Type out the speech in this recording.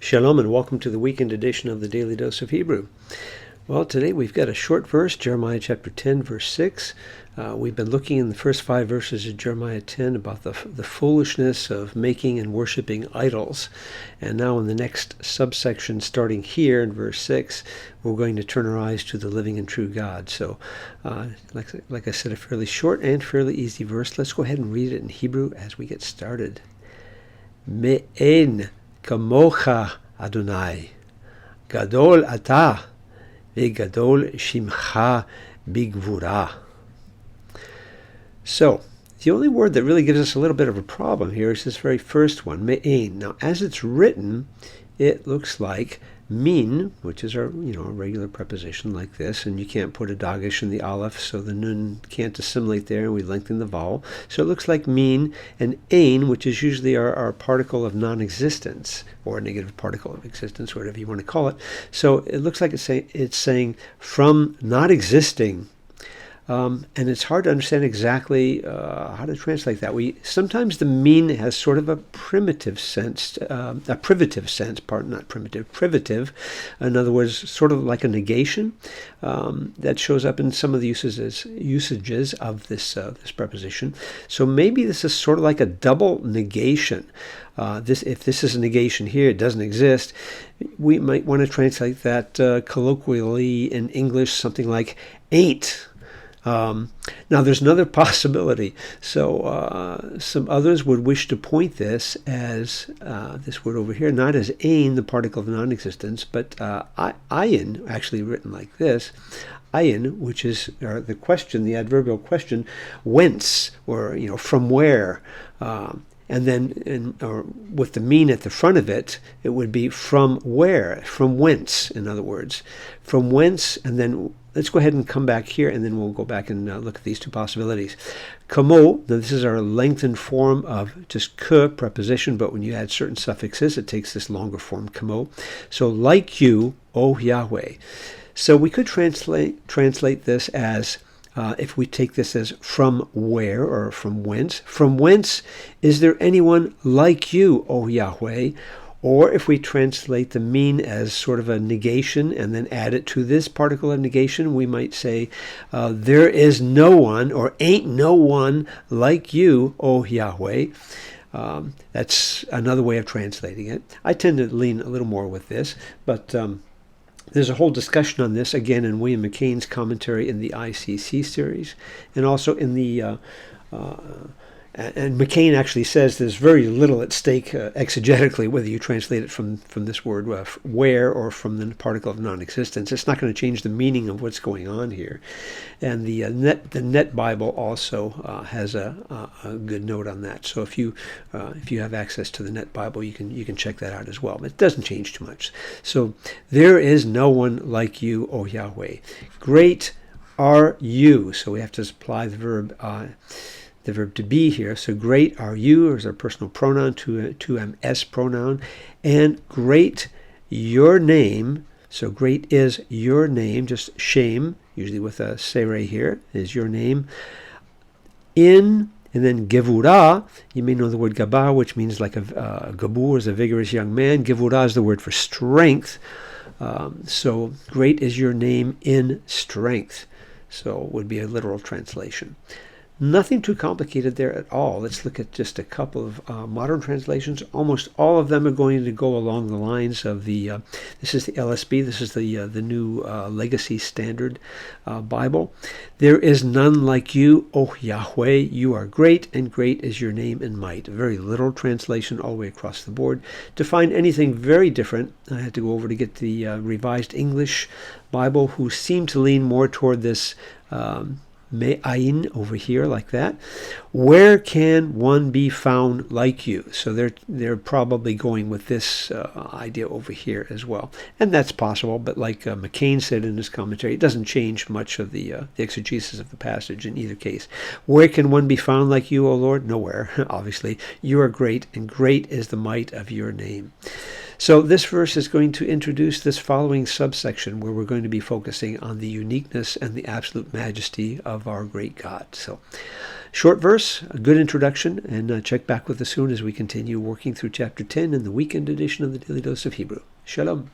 Shalom and welcome to the weekend edition of the Daily Dose of Hebrew. Well, today we've got a short verse, Jeremiah chapter 10, verse 6. We've been looking in the first 5 verses of Jeremiah 10 about the foolishness of making and worshiping idols. And now in the next subsection, starting here in verse 6, we're going to turn our eyes to the living and true God. So, like I said, a fairly short and fairly easy verse. Let's go ahead and read it in Hebrew as we get started. Me'en kamocha Adonai, gadol ata, ve'gadol shimcha bigvura. So, the only word that really gives us a little bit of a problem here is this very first one, me'en. Now, as it's written, it looks like min, which is our a regular preposition like this, and you can't put a dagesh in the aleph, so the nun can't assimilate there, and we lengthen the vowel. So it looks like min, and ein, which is usually our particle of non-existence, or a negative particle of existence, whatever you want to call it. So it looks like it's saying from not existing. And it's hard to understand exactly how to translate that. Sometimes the mean has sort of a privative sense. In other words, sort of like a negation that shows up in some of the usages of this preposition. So maybe this is sort of like a double negation. If this is a negation here, it doesn't exist. We might want to translate that colloquially in English, something like ain't. Now, there's another possibility. So some others would wish to point this as this word over here, not as ein, the particle of non-existence, but ayin, actually written like this. Ayin, which is the question, the adverbial question, whence, or from where. And then, with the mean at the front of it, it would be from where, from whence, in other words. From whence, and then let's go ahead and come back here, and then we'll go back and look at these two possibilities. Kamo, now this is our lengthened form of just ke, preposition, but when you add certain suffixes, it takes this longer form, kamo. So, like you, O Yahweh. So we could translate this as, if we take this as from where or from whence is there anyone like you, O Yahweh? Or if we translate the mean as sort of a negation and then add it to this particle of negation, we might say, there is no one or ain't no one like you, O Yahweh. That's another way of translating it. I tend to lean a little more with this, but there's a whole discussion on this, again, in William McCain's commentary in the ICC series, and also in the and McCain actually says there's very little at stake exegetically, whether you translate it from this word where or from the particle of non-existence. It's not going to change the meaning of what's going on here. And the Net Bible also has a good note on that. So if you have access to the Net Bible, you can check that out as well. But it doesn't change too much. So there is no one like you, O Yahweh. Great are you. So we have to apply the verb to be here. So great are you is our personal pronoun, to s pronoun, and great your name. So great is your name, just shem, usually with a sereh here, is your name. And then gevurah, you may know the word gabar, which means like a gabur is a vigorous young man. Gevurah is the word for strength. So great is your name in strength. So it would be a literal translation. Nothing too complicated there at all. Let's look at just a couple of modern translations. Almost all of them are going to go along the lines of the, this is the LSB, this is the new Legacy Standard Bible. There is none like you, O Yahweh. You are great, and great is your name and might. A very literal translation all the way across the board. To find anything very different, I had to go over to get the Revised English Bible, who seem to lean more toward this me'ayin over here, like that. Where can one be found like you? So they're probably going with this idea over here as well, and that's possible. But like McCain said in his commentary, it doesn't change much of the exegesis of the passage in either case. Where can one be found like you, O Lord? Nowhere. Obviously, you are great, and great is the might of your name. So this verse is going to introduce this following subsection where we're going to be focusing on the uniqueness and the absolute majesty of our great God. So short verse, a good introduction, and check back with us soon as we continue working through chapter 10 in the weekend edition of the Daily Dose of Hebrew. Shalom.